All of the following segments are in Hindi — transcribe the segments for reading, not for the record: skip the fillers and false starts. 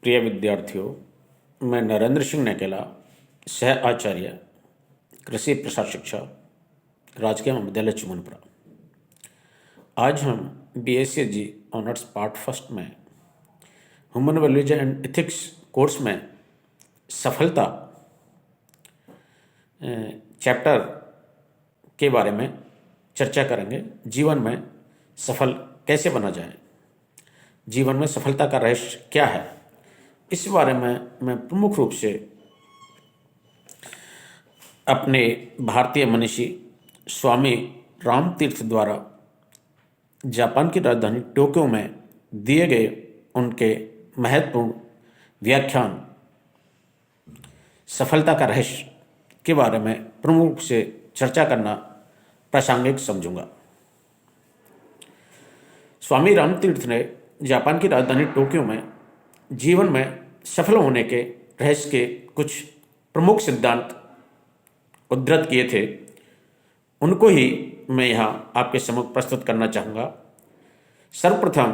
प्रिय विद्यार्थियों, मैं नरेंद्र सिंह नेकेला, सह आचार्य कृषि प्रसार शिक्षा, राजकीय महाविद्यालय चुमनपुरा। आज हम BSc जी ऑनर्स पार्ट फर्स्ट में human values and ethics course में सफलता चैप्टर के बारे में चर्चा करेंगे। जीवन में सफल कैसे बना जाए, जीवन में सफलता का रहस्य क्या है, इस बारे में मैं प्रमुख रूप से अपने भारतीय मनीषी स्वामी रामतीर्थ द्वारा जापान की राजधानी टोक्यो में दिए गए उनके महत्वपूर्ण व्याख्यान सफलता का रहस्य के बारे में प्रमुख रूप से चर्चा करना प्रासंगिक समझूंगा। स्वामी रामतीर्थ ने जापान की राजधानी टोक्यो में जीवन में सफल होने के रहस्य के कुछ प्रमुख सिद्धांत उद्धृत किए थे। उनको ही मैं यहाँ आपके सम्मुख प्रस्तुत करना चाहूँगा। सर्वप्रथम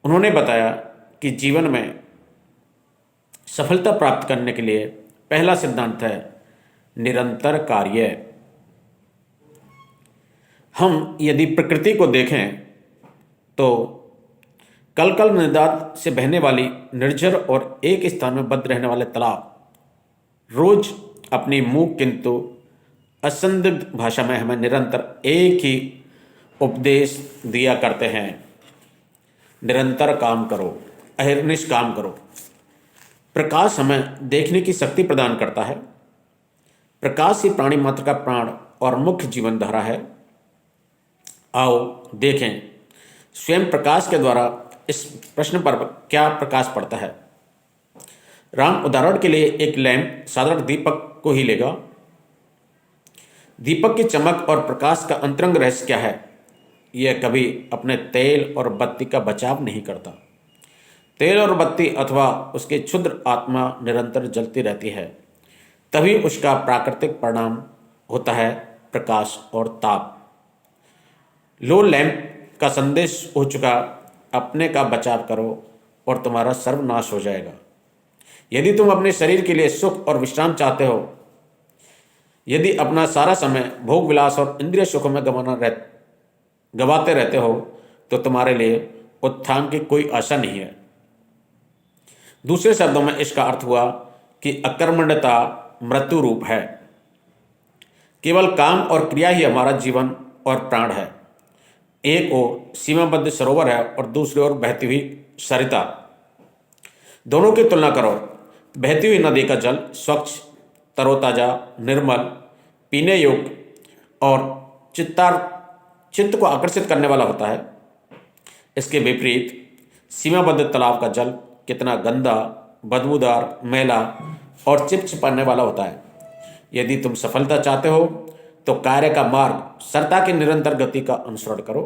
उन्होंने बताया कि जीवन में सफलता प्राप्त करने के लिए पहला सिद्धांत है निरंतर कार्य। हम यदि प्रकृति को देखें तो कल निदाद से बहने वाली निर्जर और एक स्थान में बंद रहने वाले तालाब रोज अपनी मूक किंतु असंदिग्ध भाषा में हमें निरंतर एक ही उपदेश दिया करते हैं, निरंतर काम करो, अहर्निश काम करो। प्रकाश हमें देखने की शक्ति प्रदान करता है। प्रकाश ही प्राणी मात्र का प्राण और मुख्य जीवन धारा है। आओ देखें स्वयं प्रकाश के द्वारा इस प्रश्न पर क्या प्रकाश पड़ता है। राम उदाहरण के लिए एक लैंप साधारण दीपक को ही लेगा। दीपक की चमक और प्रकाश का अंतरंग रहस्य क्या है? यह कभी अपने तेल और बत्ती का बचाव नहीं करता। तेल और बत्ती अथवा उसके क्षुद्र आत्मा निरंतर जलती रहती है, तभी उसका प्राकृतिक परिणाम होता है प्रकाश और ताप। लो लैंप का संदेश हो चुका, अपने का बचाव करो और तुम्हारा सर्वनाश हो जाएगा। यदि तुम अपने शरीर के लिए सुख और विश्राम चाहते हो, यदि अपना सारा समय भोग विलास और इंद्रिय सुखों में गवाते रहते हो, तो तुम्हारे लिए उत्थान की कोई आशा नहीं है। दूसरे शब्दों में इसका अर्थ हुआ कि अकर्मण्यता मृत्यु रूप है। केवल काम और क्रिया ही हमारा जीवन और प्राण है। एक ओर सीमाबद्ध सरोवर है और दूसरी ओर बहती हुई सरिता। दोनों की तुलना करो। बहती हुई नदी का जल स्वच्छ, तरोताजा, निर्मल, पीने योग्य और चित्त को आकर्षित करने वाला होता है। इसके विपरीत सीमाबद्ध तालाब का जल कितना गंदा, बदबूदार, मैला और चिपचिपाने वाला होता है। यदि तुम सफलता चाहते हो तो कार्य का मार्ग सरता की निरंतर गति का अनुसरण करो।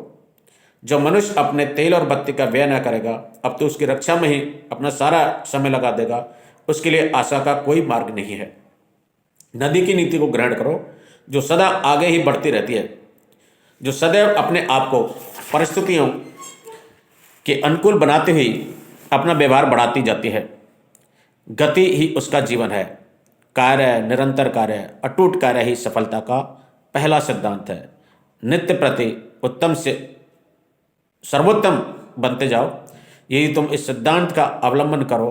जो मनुष्य अपने तेल और बत्ती का व्यय न करेगा, अब तो उसकी रक्षा में ही अपना सारा समय लगा देगा, उसके लिए आशा का कोई मार्ग नहीं है। नदी की नीति को ग्रहण करो, जो सदा आगे ही बढ़ती रहती है, जो सदैव अपने आप को परिस्थितियों के अनुकूल बनाते हुए अपना व्यवहार बढ़ाती जाती है। गति ही उसका जीवन है। कार्य, निरंतर कार्य, अटूट कार्य ही सफलता का पहला सिद्धांत है। नित्य प्रति उत्तम से सर्वोत्तम बनते जाओ। यदि तुम इस सिद्धांत का अवलंबन करो,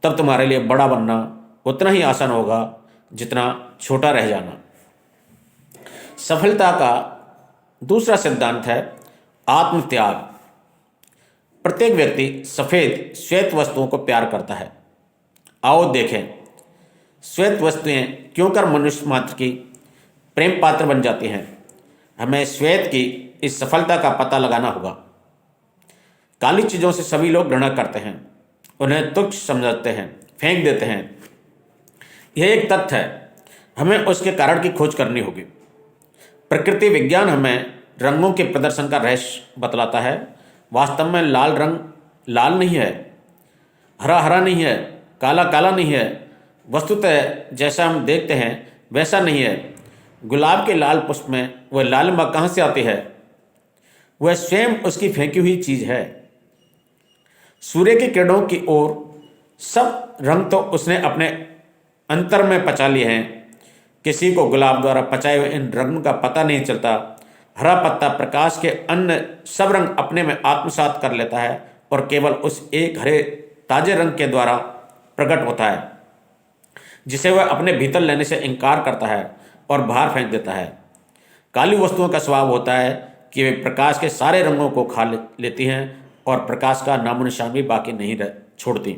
तब तुम्हारे लिए बड़ा बनना उतना ही आसान होगा जितना छोटा रह जाना। सफलता का दूसरा सिद्धांत है आत्मत्याग। प्रत्येक व्यक्ति सफेद श्वेत वस्तुओं को प्यार करता है। आओ देखें श्वेत वस्तुएं क्यों कर मनुष्य मात्र की प्रेम पात्र बन जाती हैं। हमें श्वेत की इस सफलता का पता लगाना होगा। काली चीज़ों से सभी लोग घृणा करते हैं, उन्हें तुच्छ समझते हैं, फेंक देते हैं। यह एक तथ्य है, हमें उसके कारण की खोज करनी होगी। प्रकृति विज्ञान हमें रंगों के प्रदर्शन का रहस्य बतलाता है। वास्तव में लाल रंग लाल नहीं है, हरा हरा नहीं है, काला काला नहीं है। वस्तुतः जैसा हम देखते हैं वैसा नहीं है। गुलाब के लाल पुष्प में वह लालिमा कहाँ से आती है? वह स्वयं उसकी फेंकी हुई चीज है। सूर्य की किरणों की ओर सब रंग तो उसने अपने अंतर में पचा लिए हैं। किसी को गुलाब द्वारा पचाए हुए इन रंगों का पता नहीं चलता। हरा पत्ता प्रकाश के अन्य सब रंग अपने में आत्मसात कर लेता है और केवल उस एक हरे ताजे रंग के द्वारा प्रकट होता है, जिसे वह अपने भीतर लेने से इनकार करता है और बाहर फेंक देता है। काली वस्तुओं का स्वभाव होता है कि वे प्रकाश के सारे रंगों को खा लेती हैं और प्रकाश का नामो निशान भी बाकी नहीं छोड़ती।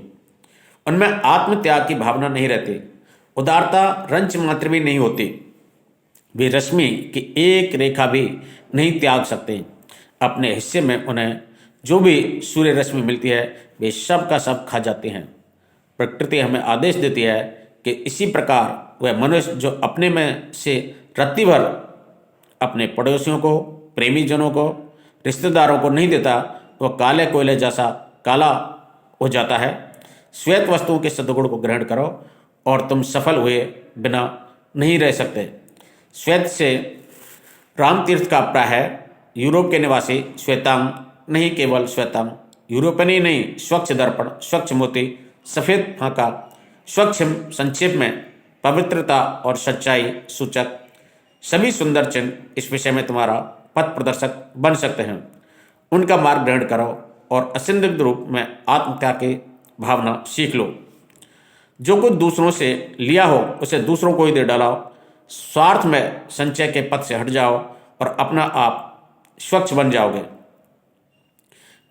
उनमें आत्मत्याग की भावना नहीं रहती, उदारता रंच मात्र भी नहीं होती। वे रश्मि की एक रेखा भी नहीं त्याग सकते। अपने हिस्से में उन्हें जो भी सूर्य रश्मि मिलती है वे सब का सब खा जाती हैं। प्रकृति हमें आदेश देती है कि इसी प्रकार वह मनुष्य जो अपने में से रत्ती भर अपने पड़ोसियों को, प्रेमी जनों को, रिश्तेदारों को नहीं देता, वह काले कोयले जैसा काला हो जाता है। श्वेत वस्तुओं के सद्गुण को ग्रहण करो और तुम सफल हुए बिना नहीं रह सकते। श्वेत से रामतीर्थ का प्राय है। यूरोप के निवासी श्वेतांग, नहीं केवल श्वेतांग, यूरोपियन ही नहीं, स्वच्छ दर्पण, स्वच्छ मोती, सफ़ेद फाका, स्वच्छ संक्षेप में पवित्रता और सच्चाई सूचक सभी सुंदर चिन्ह इस विषय में तुम्हारा पथ प्रदर्शक बन सकते हैं। उनका मार्ग ग्रहण करो और असंदिग्ध रूप में आत्मत्याग की भावना सीख लो। जो कुछ दूसरों से लिया हो उसे दूसरों को ही दे डालो। स्वार्थ में संचय के पथ से हट जाओ और अपना आप स्वच्छ बन जाओगे।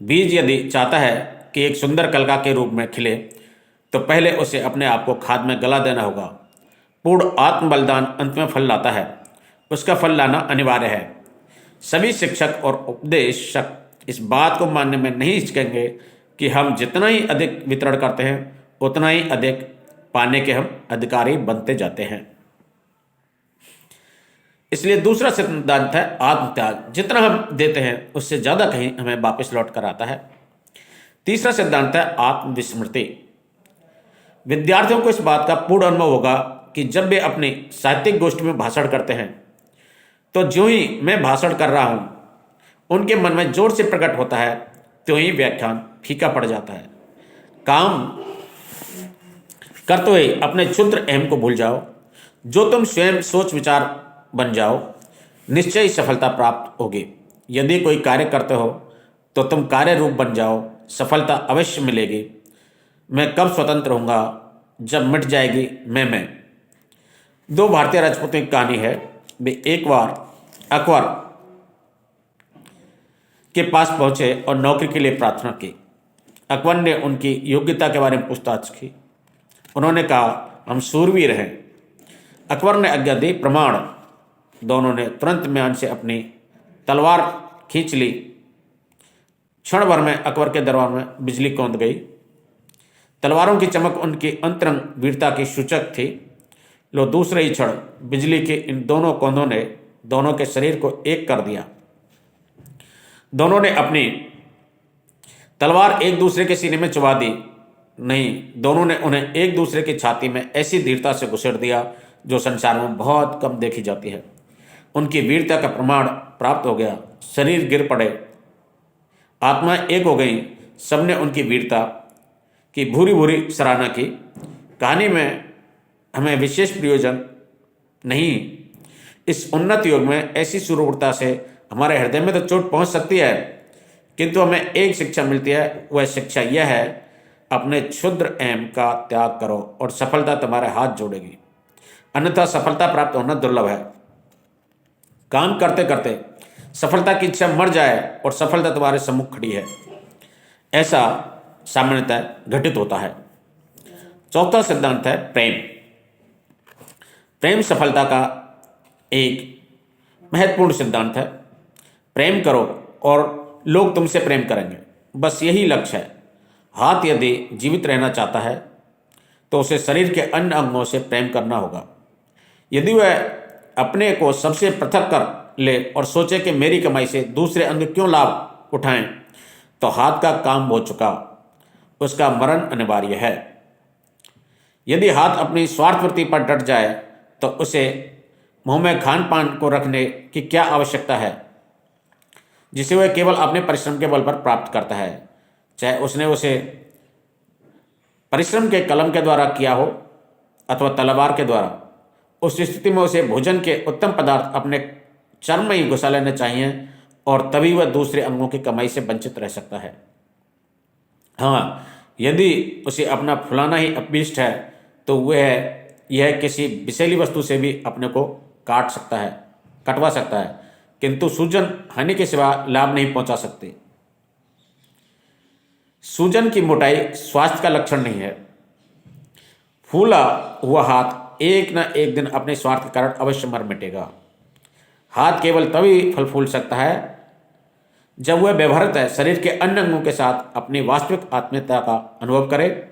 बीज यदि चाहता है कि एक सुंदर कलका के रूप में खिले तो पहले उसे अपने आप को खाद में गला देना होगा। पूर्ण आत्म बलिदान अंत में फल लाता है, उसका फल लाना अनिवार्य है। सभी शिक्षक और उपदेशक इस बात को मानने में नहीं हिचकेंगे कि हम जितना ही अधिक वितरण करते हैं उतना ही अधिक पाने के हम अधिकारी बनते जाते हैं। इसलिए दूसरा सिद्धांत है आत्मत्याग। जितना हम देते हैं उससे ज़्यादा कहीं हमें वापस लौट कर आता है। तीसरा सिद्धांत है आत्मविस्मृति। विद्यार्थियों को इस बात का पूर्ण अनुभव होगा कि जब वे अपनी साहित्यिक गोष्ठी में भाषण करते हैं तो जो ही मैं भाषण कर रहा हूँ उनके मन में जोर से प्रकट होता है, त्यों ही व्याख्यान फीका पड़ जाता है। काम करते हुए अपने क्षुद्र अहम को भूल जाओ। जो तुम स्वयं सोच विचार बन जाओ, निश्चय ही सफलता प्राप्त होगी। यदि कोई कार्य करते हो तो तुम कार्य रूप बन जाओ, सफलता अवश्य मिलेगी। मैं कब स्वतंत्र होऊंगा? जब मिट जाएगी मैं। दो भारतीय राजपूतों की कहानी है। वे एक बार अकबर के पास पहुंचे और नौकरी के लिए प्रार्थना की। अकबर ने उनकी योग्यता के बारे में पूछताछ की। उन्होंने कहा, हम शूरवीर हैं। अकबर ने आज्ञा दी, प्रमाण। दोनों ने तुरंत म्यान से अपनी तलवार खींच ली। क्षण भर में अकबर के दरबार में बिजली कौंध गई। तलवारों की चमक उनकी अंतरंग वीरता की सूचक थी। लो दूसरे ही क्षण बिजली के इन दोनों कौंधों ने दोनों के शरीर को एक कर दिया। दोनों ने अपनी तलवार एक दूसरे के सीने में चुभा दी। नहीं, दोनों ने उन्हें एक दूसरे की छाती में ऐसी धीरता से घुसेड़ दिया जो संसार में बहुत कम देखी जाती है। उनकी वीरता का प्रमाण प्राप्त हो गया। शरीर गिर पड़े, आत्मा एक हो गई। सबने उनकी वीरता की भूरी भूरी सराहना की। कहानी में हमें विशेष प्रयोजन नहीं। इस उन्नत युग में ऐसी शूरवीरता से हमारे हृदय में तो चोट पहुंच सकती है, किंतु हमें एक शिक्षा मिलती है। वह शिक्षा यह है, अपने क्षुद्र अहम का त्याग करो और सफलता तुम्हारे हाथ जोड़ेगी। अन्यथा सफलता प्राप्त होना दुर्लभ है। काम करते करते सफलता की इच्छा मर जाए और सफलता तुम्हारे सम्मुख खड़ी है, ऐसा सामान्यतः घटित होता है। चौथा सिद्धांत है प्रेम। प्रेम सफलता का एक महत्वपूर्ण सिद्धांत है। प्रेम करो और लोग तुमसे प्रेम करेंगे, बस यही लक्ष्य है। हाथ यदि जीवित रहना चाहता है तो उसे शरीर के अन्य अंगों से प्रेम करना होगा। यदि वह अपने को सबसे पृथक कर ले और सोचे कि मेरी कमाई से दूसरे अंग क्यों लाभ उठाएं, तो हाथ का काम हो चुका, उसका मरण अनिवार्य है। यदि हाथ अपनी स्वार्थवृत्ति पर डट जाए तो उसे मुंह में खान पान को रखने की क्या आवश्यकता है, जिसे वह केवल अपने परिश्रम के बल पर प्राप्त करता है। चाहे उसने उसे परिश्रम के कलम के द्वारा किया हो अथवा तलवार के द्वारा, उस स्थिति में उसे भोजन के उत्तम पदार्थ अपने चर्म में ही घुसा लेने चाहिए और तभी वह दूसरे अंगों की कमाई से वंचित रह सकता है। हाँ, यदि उसे अपना फुलाना ही अभीष्ट है तो वह यह किसी विषैली वस्तु से भी अपने को कटवा सकता है, किंतु सूजन हानि के सिवा लाभ नहीं पहुंचा सकती। सूजन की मोटाई स्वास्थ्य का लक्षण नहीं है। फूला हुआ हाथ एक न एक दिन अपने स्वार्थ के कारण अवश्य मर मिटेगा। हाथ केवल तभी फल फूल सकता है जब वह व्यवहारत है शरीर के अन्य अंगों के साथ अपनी वास्तविक आत्मीयता का अनुभव करे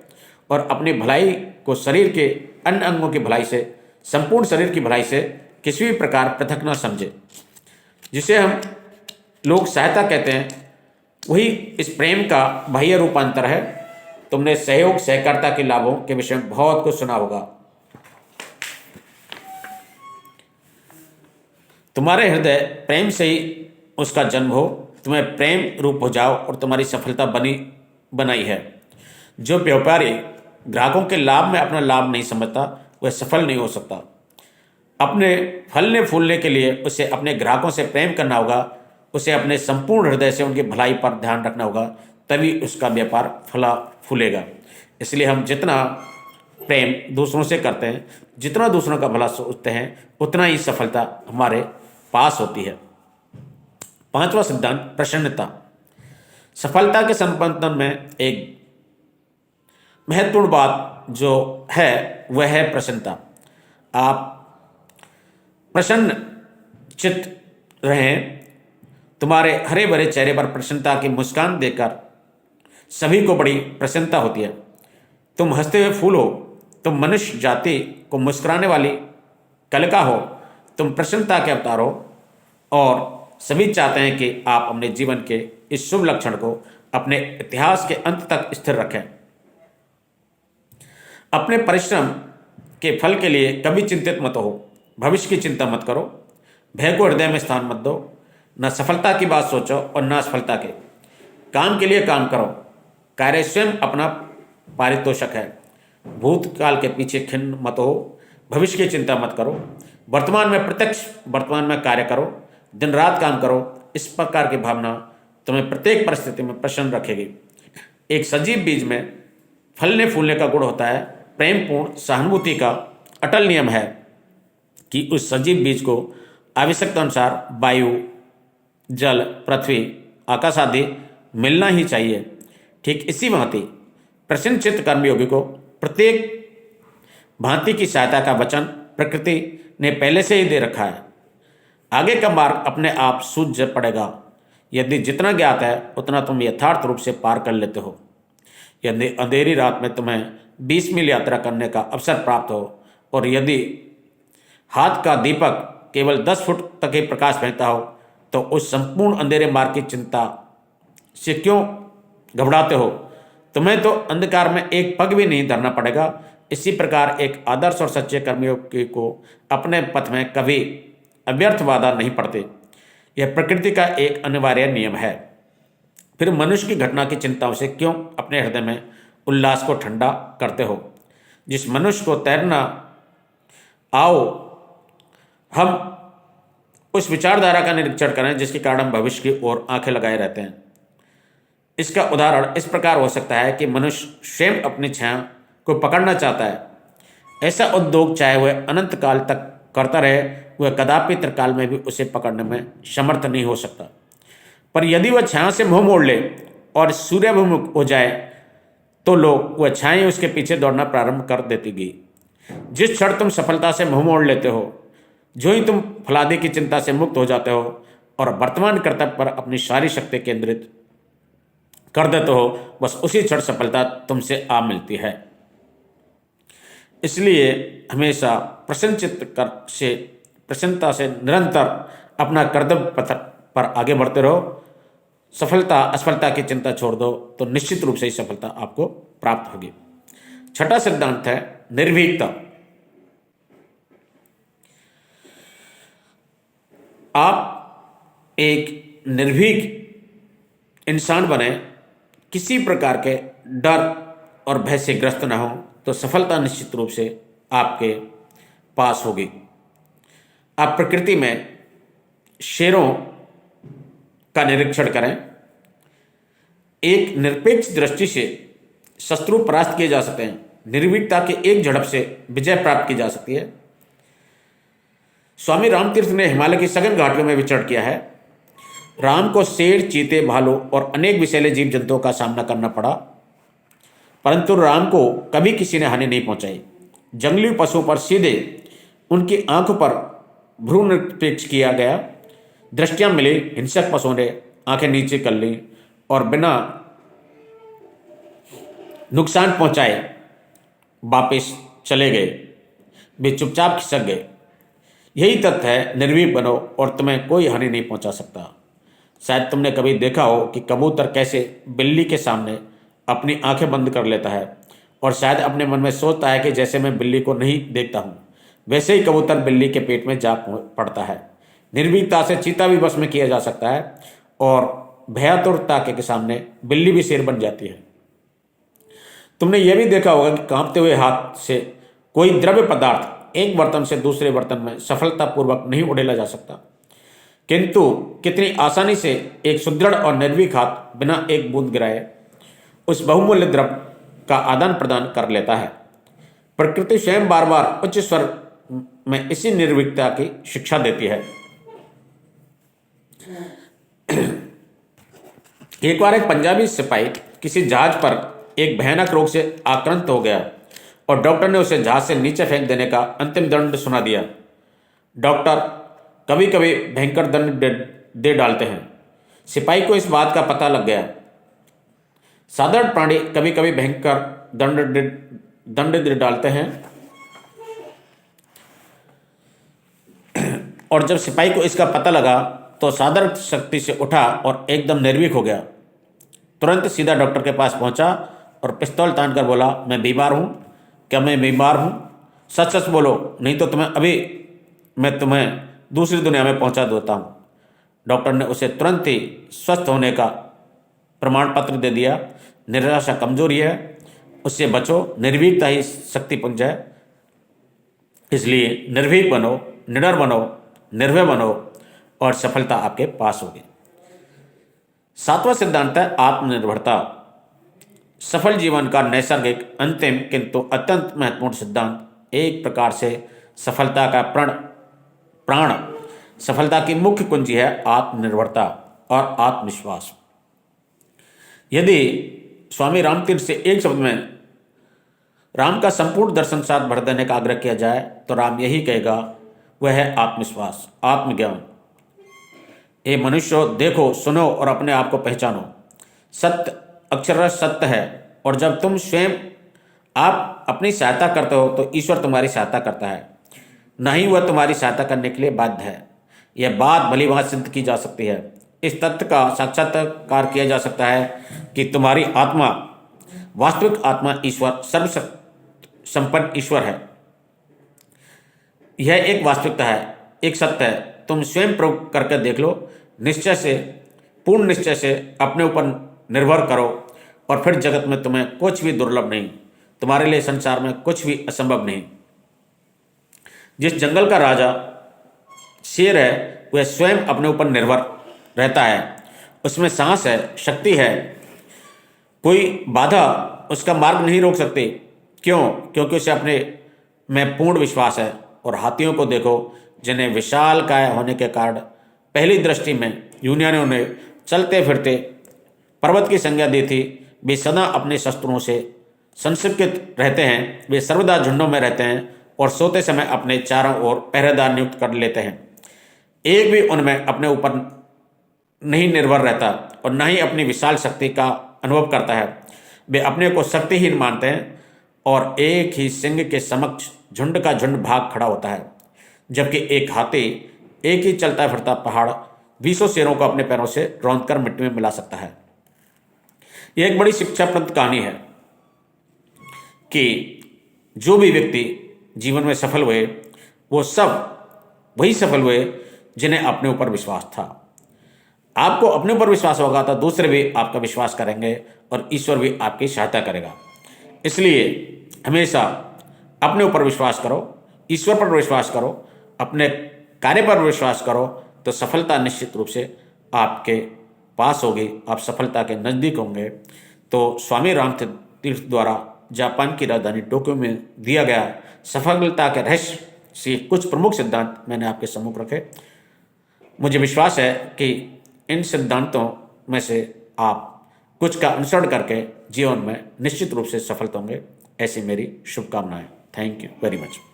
और अपनी भलाई को शरीर के अन्य अंगों की भलाई से, संपूर्ण शरीर की भलाई से किसी भी प्रकार पृथक न समझे। जिसे हम लोग सहायता कहते हैं, वही इस प्रेम का बाह्य रूपांतर है। तुमने सहयोग सहकारिता के लाभों के विषय में बहुत कुछ सुना होगा। तुम्हारे हृदय प्रेम से ही उसका जन्म हो, तुम्हें प्रेम रूप हो जाओ और तुम्हारी सफलता बनाई है। जो व्यापारी ग्राहकों के लाभ में अपना लाभ नहीं समझता वह सफल नहीं हो सकता। अपने फलने फूलने के लिए उसे अपने ग्राहकों से प्रेम करना होगा, उसे अपने संपूर्ण हृदय से उनकी भलाई पर ध्यान रखना होगा, तभी उसका व्यापार फला फूलेगा। इसलिए हम जितना प्रेम दूसरों से करते हैं, जितना दूसरों का भला सोचते हैं, उतना ही सफलता हमारे पास होती है। पांचवा सिद्धांत, प्रसन्नता। सफलता के संबंध में एक महत्वपूर्ण बात जो है वह है प्रसन्नता। आप प्रसन्न चित्त रहें। तुम्हारे हरे भरे चेहरे पर प्रसन्नता की मुस्कान देखकर सभी को बड़ी प्रसन्नता होती है। तुम हंसते हुए फूल हो, तुम मनुष्य जाति को मुस्कुराने वाली कलिका हो, तुम प्रसन्नता के अवतार हो और सभी चाहते हैं कि आप अपने जीवन के इस शुभ लक्षण को अपने इतिहास के अंत तक स्थिर रखें। अपने परिश्रम के फल के लिए कभी चिंतित मत हो, भविष्य की चिंता मत करो, भय को हृदय में स्थान मत दो। न सफलता की बात सोचो और न असफलता के। काम के लिए काम करो, कार्य स्वयं अपना पारितोषक है। भूतकाल के पीछे खिन्न मत हो, भविष्य की चिंता मत करो। वर्तमान में प्रत्यक्ष वर्तमान में कार्य करो, दिन रात काम करो। इस प्रकार की भावना तुम्हें प्रत्येक परिस्थिति में प्रसन्न रखेगी। एक सजीव बीज में फलने फूलने का गुण होता है। प्रेमपूर्ण सहानुभूति का अटल नियम है कि उस सजीव बीज को आवश्यकता अनुसार वायु, जल, पृथ्वी, आकाश आदि मिलना ही चाहिए। ठीक इसी भांति प्रसन्न चित्त कर्मयोगी को प्रत्येक भांति की सहायता का वचन प्रकृति ने पहले से ही दे रखा है। आगे का मार्ग अपने आप सूझ पड़ेगा यदि जितना ज्ञात है उतना तुम यथार्थ रूप से पार कर लेते हो। यदि अंधेरी रात में तुम्हें 20 मील यात्रा करने का अवसर प्राप्त हो और यदि हाथ का दीपक केवल 10 फुट तक ही प्रकाश फेंकता हो तो उस संपूर्ण अंधेरे मार्ग की चिंता से क्यों घबराते हो? तुम्हें तो अंधकार में एक पग भी नहीं धरना पड़ेगा। इसी प्रकार एक आदर्श और सच्चे कर्मयोगी को अपने पथ में कभी अव्यर्थ बाधा नहीं पड़ती। यह प्रकृति का एक अनिवार्य नियम है। फिर मनुष्य की घटना की चिंताओं से क्यों अपने हृदय में उल्लास को ठंडा करते हो? जिस मनुष्य को तैरना आओ, हम उस विचारधारा का निरीक्षण करें जिसके कारण हम भविष्य की ओर आंखें लगाए रहते हैं। इसका उदाहरण इस प्रकार हो सकता है कि मनुष्य स्वयं अपनी छाया को पकड़ना चाहता है। ऐसा उद्योग चाहे वह अनंत काल तक करता रहे, वह कदापि त्रिकाल में भी उसे पकड़ने में समर्थ नहीं हो सकता। पर यदि वह छाया से मुंह मोड़ ले और सूर्याभिमुख हो जाए तो लोग वह छाया उसके पीछे दौड़ना प्रारंभ कर देती। जिस क्षण तुम सफलता से मुंह मोड़ लेते हो, जो ही तुम फलादि की चिंता से मुक्त हो जाते हो और वर्तमान कर्तव्य पर अपनी सारी शक्ति केंद्रित कर देते हो, बस उसी क्षण सफलता तुमसे आ मिलती है। इसलिए हमेशा प्रसन्नता से निरंतर अपना कर्तव्य पथ पर आगे बढ़ते रहो। सफलता असफलता की चिंता छोड़ दो तो निश्चित रूप से ही सफलता आपको प्राप्त होगी। छठा सिद्धांत है निर्भीकता। आप एक निर्भीक इंसान बने किसी प्रकार के डर और भय से ग्रस्त ना हो तो सफलता निश्चित रूप से आपके पास होगी। आप प्रकृति में शेरों का निरीक्षण करें। एक निरपेक्ष दृष्टि से शत्रु परास्त किए जा सकते हैं। निर्भीकता के एक झड़प से विजय प्राप्त की जा सकती है। स्वामी रामतीर्थ ने हिमालय की सघन घाटियों में विचरण किया है। राम को शेर, चीते, भालू और अनेक विषैले जीव जंतुओं का सामना करना पड़ा, परंतु राम को कभी किसी ने हानि नहीं पहुंचाई। जंगली पशुओं पर सीधे उनकी आंखों पर भ्रू निरपेक्ष किया गया। दृष्टियां मिली, हिंसक पशुओं ने आंखें नीचे कर ली और बिना नुकसान पहुंचाए वापस चले गए। वे चुपचाप खिसक गए। यही तथ्य है, निर्भीक बनो और तुम्हें कोई हानि नहीं पहुंचा सकता। शायद तुमने कभी देखा हो कि कबूतर कैसे बिल्ली के सामने अपनी आंखें बंद कर लेता है और शायद अपने मन में सोचता है कि जैसे मैं बिल्ली को नहीं देखता हूँ, वैसे ही कबूतर बिल्ली के पेट में जा पड़ता है। निर्भीकता से चीता भी वश में किया जा सकता है और भयातुरता के सामने बिल्ली भी शेर बन जाती है। तुमने यह भी देखा होगा कि कांपते हुए हाथ से कोई द्रव्य पदार्थ एक बर्तन से दूसरे बर्तन में सफलतापूर्वक नहीं उड़ेला जा सकता, किंतु कितनी आसानी से एक सुदृढ़ और निर्भीक हाथ बिना एक बूंद गिराए उस बहुमूल्य द्रव्य का आदान प्रदान कर लेता है। प्रकृति स्वयं बार बार उच्च स्वर में इसी निर्भीकता की शिक्षा देती है। एक बार एक पंजाबी सिपाही किसी जहाज पर एक भयानक रोग से आक्रांत हो गया और डॉक्टर ने उसे जहाज से नीचे फेंक देने का अंतिम दंड सुना दिया। डॉक्टर कभी कभी भयंकर दंड दे डालते हैं। सिपाही को इस बात का पता लग गया। साधारण प्राणी कभी कभी भयंकर दंड दे डालते हैं और जब सिपाही को इसका पता लगा तो साधारण शक्ति से उठा और एकदम निर्भीक हो गया। तुरंत सीधा डॉक्टर के पास पहुंचा और पिस्तौल तान कर बोला, मैं बीमार हूं। क्या मैं बीमार हूं? सच सच बोलो, नहीं तो मैं तुम्हें दूसरी दुनिया में पहुंचा देता हूं। डॉक्टर ने उसे तुरंत ही स्वस्थ होने का प्रमाण पत्र दे दिया। निराशा कमजोरी है, उससे बचो। निर्भीकता ही शक्ति पुंज है। इसलिए निर्भीक बनो, निडर बनो, निर्भय बनो और सफलता आपके पास होगी। सातवां सिद्धांत है आत्मनिर्भरता। सफल जीवन का नैसर्गिक, अंतिम किंतु अत्यंत महत्वपूर्ण सिद्धांत। एक प्रकार से सफलता का प्राण सफलता की मुख्य कुंजी है आत्मनिर्भरता और आत्मविश्वास। यदि स्वामी रामतीर्थ से एक शब्द में राम का संपूर्ण दर्शन साथ भर देने का आग्रह किया जाए तो राम यही कहेगा, वह है आत्मविश्वास, आत्मज्ञान। ये मनुष्यों, देखो, सुनो और अपने आप को पहचानो। सत्य अक्षरशः सत्य है और जब तुम स्वयं आप अपनी सहायता करते हो तो ईश्वर तुम्हारी सहायता करता है, नहीं वह तुम्हारी सहायता करने के लिए बाध्य है। यह बात भली भांति सिद्ध की जा सकती है। इस तथ्य का साक्षात्कार किया जा सकता है कि तुम्हारी आत्मा, वास्तविक आत्मा ईश्वर, सर्वसंपन्न ईश्वर है। यह एक वास्तविकता है, एक सत्य है। तुम स्वयं प्रयोग करके देख लो। निश्चय से, पूर्ण निश्चय से अपने ऊपर निर्भर करो और फिर जगत में तुम्हें कुछ भी दुर्लभ नहीं, तुम्हारे लिए संसार में कुछ भी असंभव नहीं। जिस जंगल का राजा शेर है वह स्वयं अपने ऊपर निर्भर रहता है। उसमें सांस है, शक्ति है, कोई बाधा उसका मार्ग नहीं रोक सकती। क्यों? क्योंकि उसे अपने में पूर्ण विश्वास है। और हाथियों को देखो, जिन्हें विशाल काय होने के कारण पहली दृष्टि में यूनानियों ने चलते फिरते पर्वत की संज्ञा दी थी। वे सदा अपने शस्त्रों से संक्षिप्त रहते हैं। वे सर्वदा झुंडों में रहते हैं और सोते समय अपने चारों ओर पहरेदार नियुक्त कर लेते हैं। एक भी उनमें अपने ऊपर नहीं निर्भर रहता और न ही अपनी विशाल शक्ति का अनुभव करता है। वे अपने को शक्तिहीन मानते हैं और एक ही सिंह के समक्ष झुंड का झुंड भाग खड़ा होता है, जबकि एक हाथी एक ही चलता फिरता पहाड़ 20 शेरों को अपने पैरों से रौंदकर मिट्टी में मिला सकता है। यह एक बड़ी शिक्षाप्रद कहानी है कि जो भी व्यक्ति जीवन में सफल हुए वो सब वही सफल हुए जिन्हें अपने ऊपर विश्वास था। आपको अपने ऊपर विश्वास होगा तो दूसरे भी आपका विश्वास करेंगे और ईश्वर भी आपकी सहायता करेगा। इसलिए हमेशा अपने ऊपर विश्वास करो, ईश्वर पर विश्वास करो, अपने कार्य पर विश्वास करो, तो सफलता निश्चित रूप से आपके पास होगी, आप सफलता के नज़दीक होंगे। तो स्वामी राम तीर्थ द्वारा जापान की राजधानी टोक्यो में दिया गया सफलता के रहस्य से कुछ प्रमुख सिद्धांत मैंने आपके सम्मुख रखे। मुझे विश्वास है कि इन सिद्धांतों में से आप कुछ का अनुसरण करके जीवन में निश्चित रूप से सफल होंगे। ऐसी मेरी शुभकामनाएं। Thank you very much.